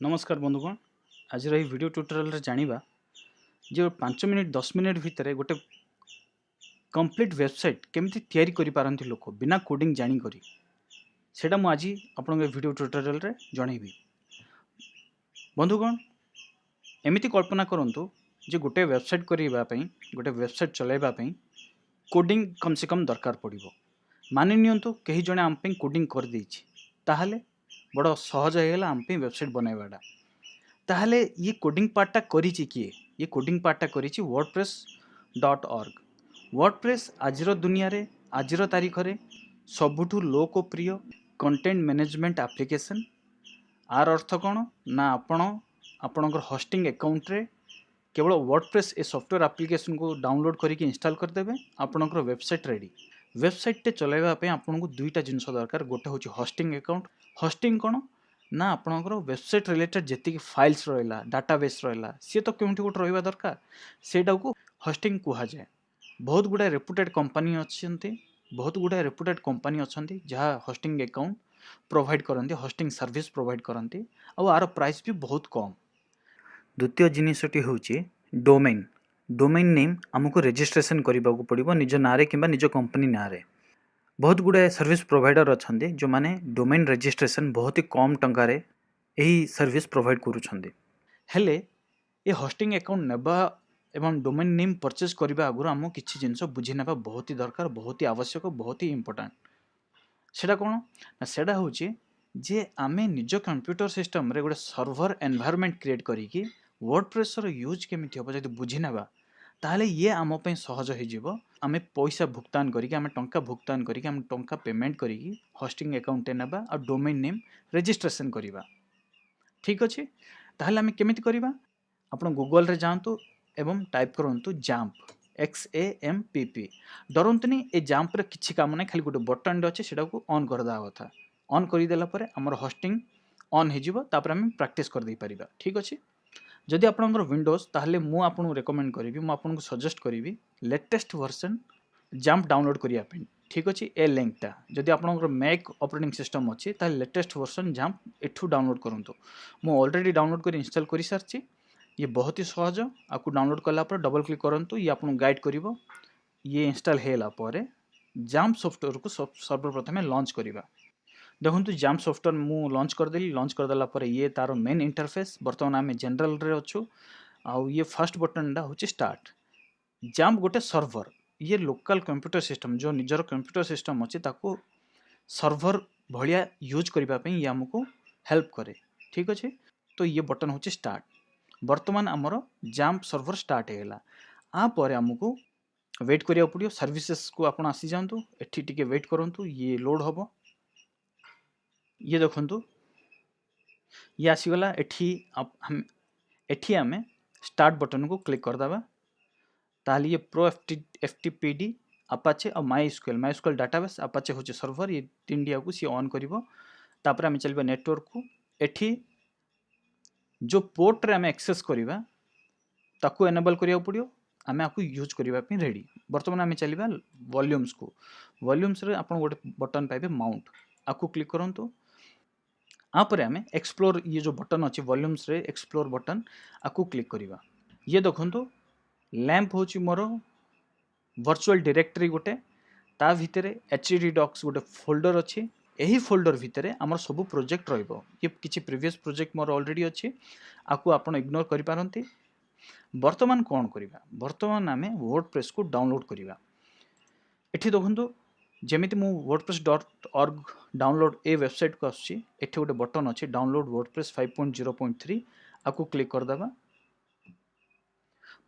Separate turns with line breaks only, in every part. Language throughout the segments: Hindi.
नमस्कार बंधुगण। आज वीडियो ट्यूटोरियल रे जानिबा जे 5 मिनिट 10 मिनिट भितर गोटे कंप्लीट वेबसाइट केमिति तैयारी करि पारंती लोक बिना कोडिंग जानी करी सेटा मु आज आपन वीडियो ट्यूटोरियल रे जणैबी। बंधुगण एमिति कल्पना करंतु जे गोटे वेबसाइट करिबा पई गोटे वेबसाइट चलाइबा पई कोडिंग कम से कम दरकार पड़िबो। मानि नियंतु कहीं जणे आम पई कोडिंग कर देछि ताहाले बड़ सहज हेला आम पई वेबसाइट बनाइबाडा। ताहले ये कोडिंग पार्टा करिछि किए? ये कोडिंग पार्टा करिछि wordpress.org। वर्डप्रेस आजिर दुनिया रे आजिर तारीख रे सबुठु लोकप्रिय कंटेंट मैनेजमेंट एप्लिकेशन। आर अर्थ कौन ना आपणकर होस्टिंग अकाउंट रे केवल वर्डप्रेस ए सॉफ्टवेयर एप्लिकेशन को डाउनलोड करके इंस्टॉल करदेवे आपणकर वेबसाइट रेडी। वेबसाइट टे चलाइबा पे आपनको दुईटा जिनस दरकार। गोटे होची होस्टिंग अकाउंट। होस्टिंग कौन ना आपणकर वेबसाइट रिलेटेड जेतिक फाइल्स रहिला डाटाबेस रहिला सी तो केउंठी गोटे रहिबा दरकार, सेटा को होस्टिंग कुहा जाय। बहुत गुडा रेपुटेड कंपनी अच्छी, बहुत गुडा रेपुटेड कंपनी अच्छी जहाँ होस्टिंग अकाउंट प्रोवाइड करती, होस्टिंग सर्विस प्रोवाइड करती और आर प्राइस भी बहुत कम। द्वितीय जिनसटी हूँ डोमेन। डोमेन नेम आमको रेजिस्ट्रेशन करने को पड़ो निज ना कि निज कंपनी ना। बहुत गुड़ाए सर्विस प्रोवाइडर अच्छा जो मैंने डोमेन रेजिस्ट्रेशन बहुत ही कम टंकार यही सर्विस प्रोवाइड करुँच। हेले ये होस्टिंग अकाउंट नेबा एवं डोमेन नेम परचेज करने आगुरी आमको किसी जिनस बुझी ना बहुत ही दरकार, बहुत ही आवश्यक, बहुत ही इंपोर्टाट। सेटा कौन ना सेटा हूँ जे आमे निज कंप्यूटर सिस्टम रे गोटे सर्वर एनवायरनमेंट क्रिएट करिकी वर्डप्रेस रो यूज केमिति हो जदि बुझी नेबा ताहले ये आम पे सहज हो। आमे पैसा भुगतान करिकी आमे टंका भुगतान करिकी आमे टंका पेमेंट करिकी होस्टिंग अकाउंट नेबा और डोमेन नेम रजिस्ट्रेशन करिबा। ठीक अछि, ताहले आमे केमिति करिबा? आपण गूगल रे जांतु एवं टाइप करंतु जाम्प XAMPP। डरंतुनी ए जाम्प रे किछि काम नै, खाली गोटे बटन अच्छे सेटा को ऑन कर दा कथा। ऑन कर देला परे हमर होस्टिंग ऑन हे जिवो, तापर आमे प्रैक्टिस कर दे परिबा। ठीक अछि। जदि आपनकर विंडोज ताहले मु आपन रेकमेंड करिवि, मु आपन को सजेस्ट करिवि लेटेस्ट वर्जन जाम्प डाउनलोड करिया पे। ठीक अछि, ए लिंकटा जदि आपनकर मैक ऑपरेटिंग सिस्टम अछि ताहले लेटेस्ट वर्जन जाम्प एठू डाउनलोड करंतु। मु ऑलरेडी डाउनलोड कर इंस्टॉल करि सारछि। ये बहुत ही सहज। आपको डाउनलोड कला पर डबल क्लिक करंतु, ये आपन गाइड करिवो। ये इंस्टॉल हेला परे जाम्प सॉफ्टवेयर को सर्वप्रथम लॉन्च करिबा। देखो जाम्प सॉफ्टवेयर मु लॉन्च करदेली। लॉन्च करदेला परे ये तार मेन इंटरफेस। बर्तमान आम जनरल रे अच्छु। आउ ये फर्स्ट बटनटा हूँ स्टार्ट। जाम्प गोटे सर्वर, ये लोकल कंप्यूटर सिस्टम जो निजर कंप्यूटर सिस्टम अच्छे ताको सर्वर भलिया यूज करने पे ये आमको हेल्प करे। ठीक अच्छे, तो ये बटन हूँ स्टार्ट। बर्तमान आमर जाम्प सर्वर स्टार्ट होगा। आपर आमको वेट करिया पड़ियो। सर्विसेस को आपण आसी जांतु, एठी टिके वेट करंतु, ये लोड हबो। ये देखंतु ये आसीगला। एठी आमे स्टार्ट बटन को क्लिक कर दबा। ताली ये प्रो FTPD अपाचे और माइस्क्यूएल डाटाबेस अपाचे होचे सर्वर, ये तीन को सी ऑन करिवो। तापर आमे चलबा नेटवर्क को। एठी जो पोर्ट रे आमे एक्सेस करिवा ताको एनेबल करिया पड़ियो। आमे आकु यूज करिवा पे रेडी। वर्तमान आमे चलिबा वॉल्यूम्स को। वॉल्यूम्स रे आपण गोटे बटन पाइबे माउंट, आकु क्लिक करंतु। आपर आमे एक्सप्लोर, ये जो बटन अच्छे वॉल्यूम्स रे एक्सप्लोर बटन, आकु क्लिक करिवा। ये देखंतु लैंप होची मोर वर्चुअल डायरेक्टरी गोटे, ता भितरे HTTP डॉक्स गोटे फोल्डर अच्छी। यही फोल्डर भितरे आमर सब प्रोजेक्ट रहिबो। ये किछि प्रीवियस प्रोजेक्ट मोर ऑलरेडी अच्छी, आकु आपण इग्नोर करि पारंती। वर्तमान कौन करिबा? वर्तमान आमे वर्डप्रेस को डाउनलोड करिबा। एठी देखंतु जेमिति मु wordpress.org डाउनलोड ए वेबसाइट को आछि। एठी गोटे बटन अच्छे डाउनलोड वर्डप्रेस 5.0.3, आकु क्लिक कर दबा।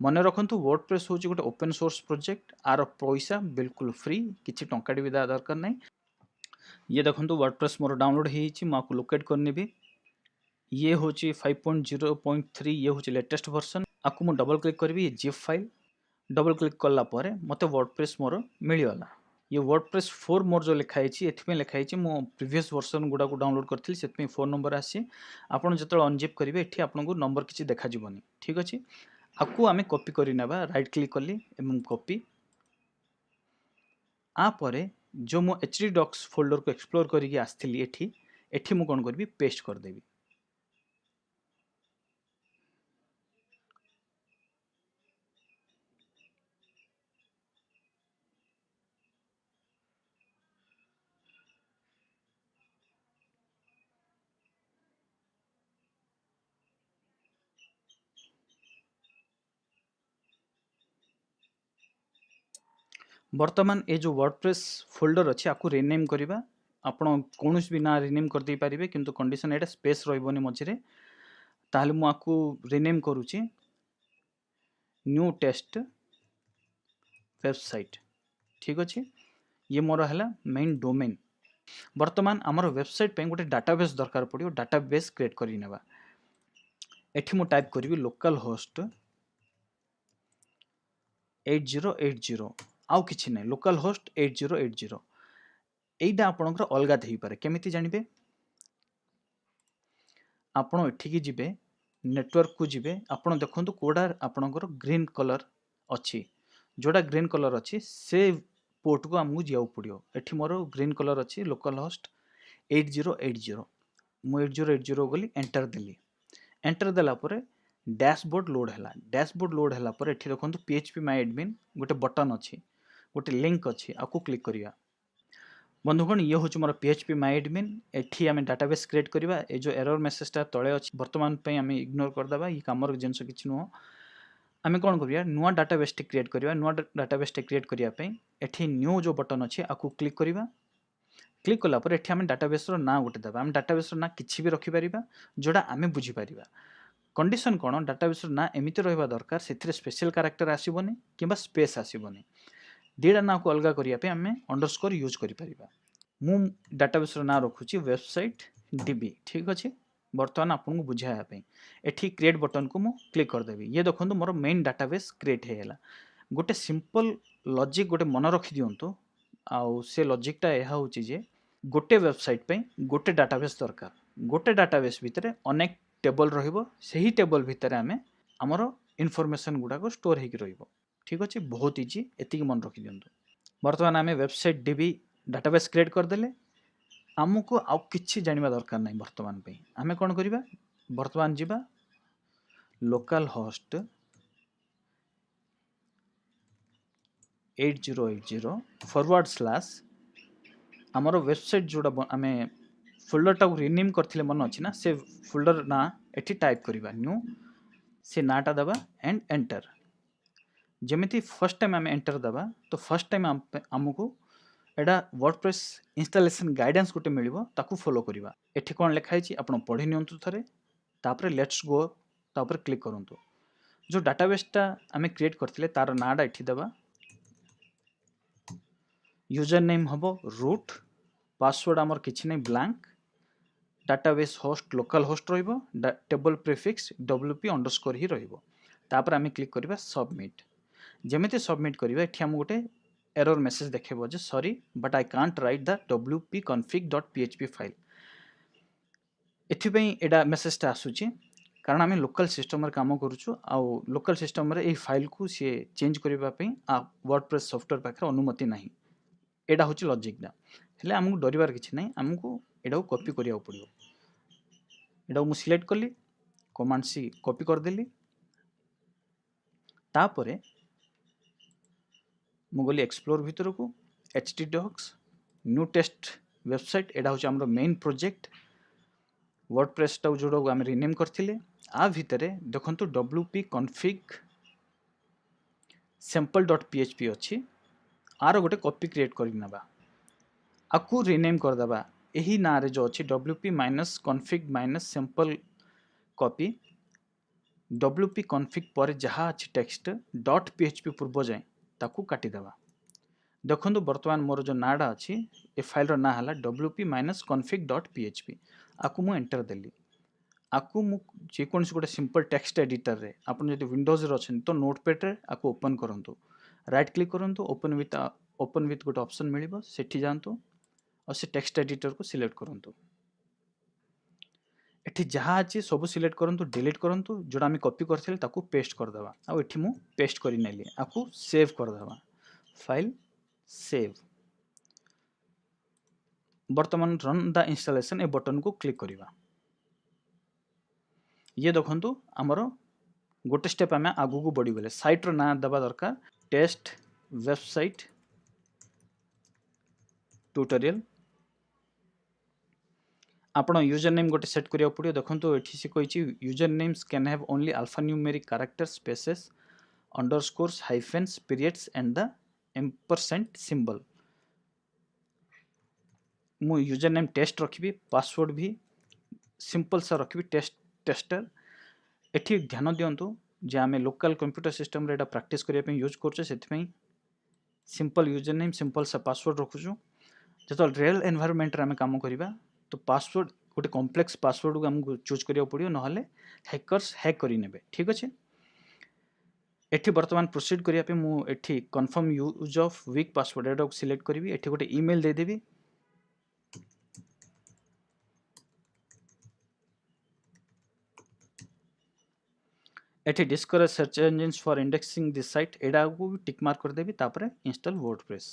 मन रखु वर्डप्रेस हूँ गोटे ओपन सोर्स प्रोजेक्ट। आर पैसा बिल्कुल फ्री, किसी टंका भी दरकार नहीं। ये देखो वर्डप्रेस मोर डाउनलोड हो लोकेट करनी भी। ये हूँ 5.0.3, ये हूँ लेटेस्ट वर्जन। आपको मुझे डबल क्लिक करी ये जिप फाइल। डबल क्लिक कला पर मत वर्डप्रेस मोर मिलगला। ये वर्डप्रेस 4 मोर जो लिखाई एथि लिखाई मो प्रीवियस वर्जन गुड़ा को डाउनलोड करी से फोन नंबर आसी। आपड़ जो अनजिप करेंगे ये आपको नंबर किसी देखा जीवनी। ठीक अच्छे, आपको आमे कॉपी करी नेबा। राइट क्लिक कली एवं कॉपी। आपर जो मो HTTP डॉक्स फोल्डर को एक्सप्लोर करी आसती एठी मु कौन करी पेस्ट करदेवी। ବର୍ତ୍ତମାନ ଏ ଯେଉଁ ୱାର୍ଡପ୍ରେସ୍ ଫୋଲ୍ଡର ଅଛି ଆକୁ ରିନେମ୍ କରିବା। ଆପଣ କୌଣସି ବି ନାଁ ରିନେମ୍ କରିଦେଇ ପାରିବେ, କିନ୍ତୁ କଣ୍ଡିସନ୍ ଏଇଟା ସ୍ପେସ୍ ରହିବନି ମଝିରେ। ତାହେଲେ ମୁଁ ଆକୁ ରିନେମ୍ କରୁଛି ନ୍ୟू ଟେଷ୍ଟ वेबसाइट। ठीक अच्छे, ये मोर है मेन डोमेन। बर्तमान आमर वेबसाइट पे गोटे डाटाबेस दरकार पड़ो, डाटाबेस क्रिएट करवा। एठी मु टाइप करी लोकल होस्ट 8080 आउ किछि नै, लोकल होस्ट 8080 एटा आपनकर अलगा थई पारे। केमिति जानिबे? आपण एठिकी जिबे, नेटवर्क को जिबे, आपण देखंतु कोडा आपनकर ग्रीन कलर अछि, जोड़ा ग्रीन कलर अच्छी से पोर्ट को आमको जाऊ पड़ो। एठी मोर ग्रीन कलर अच्छी लोकल होस्ट 8080 मु 8080 गली एंटर देली। एंटर देला परे डैशबोर्ड लोड है। डैशबोर्ड लोड है पर एठी देखंतु PHP माय एडमिन गोटे बटन अच्छी, गोटे लिंक अच्छी, आपको क्लिक करिया। बंधुगण ये हूँ मोर PHP माय एडमिन। एठी आमे डाटाबेस क्रिएट करिवा। ए जो एरर मेसेजटा तळे अछि वर्तमान पे आमे इग्नोर कर दबा, ई कामर जिंस किछि नुह। आमे कोन करिया, नुआ डाटाबेस टे क्रिएट करिवा। नुआ डाटाबेस टे क्रिएट करिया पे एठी न्यू जो बटन अछि आकु क्लिक करिवा। क्लिक कला पर एठी आमे डाटाबेस रो ना गोटे दबा। आमे डाटाबेस रो ना किछि भी रखि परिबा जोडा आमे बुझी परिबा। कंडीशन कोन, डाटाबेस रो ना एमिति रहबा दरकार सेथिरे स्पेशल कैरेक्टर आसीबोनी किबा स्पेस आसीबोनी। डेटा ना को अलगा करिया पे आमे अंडरस्कोर यूज करि परिबा। मु डाटाबेस रो ना रखुची वेबसाइट डीबी। ठीक अछि, बर्तमान आपको बुझाया पे एठी क्रिएट बटन को मु क्लिक कर देबी। ये देखंतु मोर मेन डाटाबेस क्रिएट हे गेला। गोटे सिंपल लॉजिक गोटे मन रखि दियंतु। आउ से लॉजिकटा एहा होची जे गोटे वेबसाइट पे गोटे डाटाबेस दरकार। गोटे डाटाबेस भितरे अनेक टेबल रहिबो, सेही टेबल भितरे आमे हमरो इन्फॉर्मेशन गुडा को स्टोर हेकि रहिबो। ठीक अछि, बहुत इजी, एतिक मन रखि दियंतु। वर्तमान आमे वेबसाइट डीबी डाटाबेस क्रिएट कर देले। आमको आउ किछि जानिबा दरकार नै। वर्तमान पे आमे कोन करिबा, वर्तमान जिबा लोकल होस्ट 8080 फॉरवर्ड स्लैश आमर वेबसाइट जोड़ा आमे फोल्डर टाକୁ रिनेम करथिले मन अछि ना, से फोल्डर ना एठी टाइप करिबा न्यू, से नाटा दबा एंड एंटर। जेमिति फर्स्ट टाइम आमे एंटर दबा तो फर्स्ट टाइम आमको एडा वर्डप्रेस इंस्टॉलेशन गाइडेंस गोटे मिलिबो, ताकू फॉलो करिबा। एठी कोन लिखा हिची आपण पढि नियंतु थरे, तापर लेट्स गो तापर क्लिक करंतु। जो डाटाबेसटा आमे क्रिएट करथिले तार नाडा एठी दबा। यूजर नेम हबो रूट, पासवर्ड आमर किछि नै blank, database host local host रहिबो, टेबल प्रीफिक्स wp अंडरस्कोर ही रहिबो। तापर आमे क्लिक करिबा सबमिट। जेमिति सबमिट करिबा एठी हम गोटे एरर मेसेज देखेबो जे sorry but I can't write the wp-config.php file. एथि पई एडा मेसेजटा आसुची कारण आमे लोकल सिस्टम रे काम करूछु। आ लोकल सिस्टम रे ए फाइल को से चेंज करिबा पई वर्डप्रेस सॉफ्टवेयर पाखरे अनुमति नाही। एडा होची लॉजिक दा। हेले हमकु डरिबार किछि नै, हमकु एडा कॉपी करिया पड़ियो। एडा मु सिलेक्ट कली, कमांड सी कॉपी कर देली। तापरे मु गली एक्सप्लोर भितर को htdocs न्यू टेस्ट वेबसाइट। एडा होची हमरो मेन प्रोजेक्ट वर्डप्रेस टा जोडो आमे रिनेम करथिले। आ भितरे देखंतु wp-config sample.php अछि। आरो गोटे कॉपी क्रिएट करि नबा, आकु रिनेम कर दबा। एही ना रे जो अछि wp-config-sample कॉपी। wp-config पर जहा अछि टेक्स्ट .php पूर्व जाय ताकू काटी दबा। देखंतु वर्तमान मोर जो नाडा अछि ए फाइल रो ना हला wp-config.php। आकु मु एंटर देली। आकु मु जे कोनसी गोटे सिंपल टेक्स्ट एडिटर रे, आपण जदि विंडोज रे अछन तो नोटपैड रे आकु ओपन करंतु। राइट क्लिक करंतु, ओपन विथ गोटे ऑप्शन मिलिबो, सेठी जानतु और से टेक्स्ट एडिटर को सिलेक्ट करंतु। एठी जहा अछि सब सिलेक्ट करंतु, डिलीट करंतु। जोडा हम कॉपी करथिले ताकू पेस्ट कर दबा। आ एठी मु पेस्ट करि नेली, आकु सेव कर दबा। File save. वर्तमान run the installation a button को क्लिक करिबा। ये देखंतु हमरो गोटे स्टेप आमे आगु को बढ़ी गले। साइट रो ना दबा दरकार टेस्ट वेबसाइट ट्यूटोरियल। आपण यूजर नेम गोटे सेट करिया पड़ियो। देखंतु एठी से कहिछि user names can have only alphanumeric characters, spaces, underscores, hyphens, periods and the ampersand symbol मु यूजर नेम टेस्ट रखी पासवर्ड भी सिंपल सा रखी टेस्टर एठी ध्यान दियंतु जे आमे लोकल कंप्यूटर सिस्टम रे एटा प्रैक्टिस करिया पे यूज करछे सेति सिंपल यूजर नेम सिंपल सा पासवर्ड रखुछु जो रियल एनवायरनमेंट रे आमे काम करिबा तो पासवर्ड गोटे कॉम्प्लेक्स पासवर्ड को हमको चूज करिया पड़ियो नहले हैकर्स हैक करि नेबे ठीक अछि एठी वर्तमान प्रोसीड करिया पे मु एठी confirm use of week password एटा को सिलेक्ट करिवि एठी गोटे ईमेल दे देबी एठी discourage search engines for indexing this site एडा को टिक मार्क कर देबी तापरे इंस्टॉल वर्डप्रेस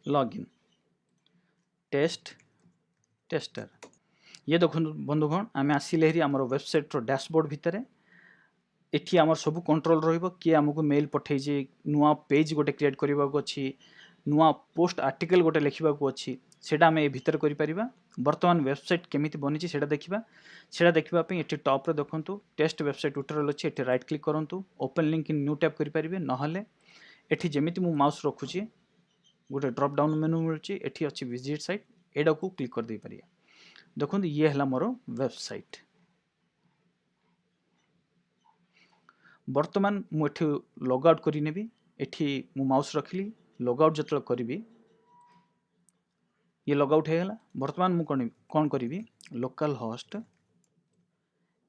लॉगिन टेस्टर ये देखो बंधुगण आम आसिले आम वेबसाइट रो डैशबोर्ड भितर एठी आमर सब कंट्रोल रहिबो कि हमको मेल पठै जे नुआ पेज गोटे क्रिएट करबा को अछि नुआ पोस्ट आर्टिकल गोटे लिखबा को अछि सेटा हम ए भितर करि परिबा वर्तमान वेबसाइट केमिति बनिछि सेटा देखिबा पे एठी टॉप रे देखंतु टेस्ट वेबसाइट ट्यूटोरियल अछि एठी राइट क्लिक करंतु open link in new tab करि परिबे नहले एठी जेमिति मु माउस रखुछि गोटे ड्रॉप डाउन मेनू मिलछि एठी अछि विजिट साइट एडा को क्लिक कर दे परिया देखंतु ये हला मोर वेबसाइट वर्तमान मुझे लॉग आउट करी नेबी एठी मु माउस रखिली लॉग आउट जतल करी ये लॉग आउट हेगला वर्तमान मु कौन करी local host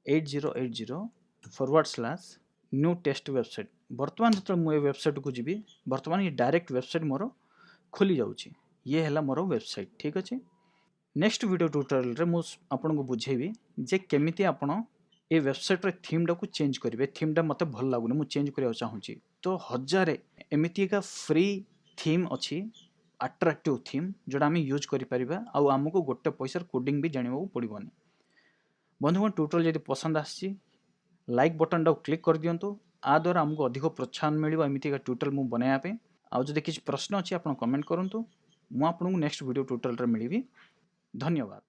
8080 /new test website वर्तमान जतल मु ए वेबसाइट को जीवी वर्तमान ये डायरेक्ट वेबसाइट मोर खोली जाउची ये हला मोर वेबसाइट ठीक अछि नेक्स्ट वीडियो ट्यूटोरियल रे मु आपन को बुझेबी जे केमिति आपन ए वेबसाइट रे थीम डा को चेंज करिवे थीम डा मते भल लागुनी मु चेंज करिया चाहूची तो हजारे एमिति का फ्री थीम अछि अट्रैक्टिव थीम जोडा हम यूज करि परिबा आ हमको गोटे पैसा कोडिंग भी जानिबो पड़िबोनी बंधुगण ट्यूटोरियल यदि पसंद आछि लाइक बटन डा क्लिक कर दियंतु आ द्वारा हमको अधिक प्रोत्साहन मिलिबो एमिति का ट्यूटोरियल मु बनाया पे आ जदि किछ प्रश्न अछि आपन कमेंट करंतु मु आपन नेक्स्ट वीडियो ट्यूटोरियल रे मिलिबी धन्यवाद।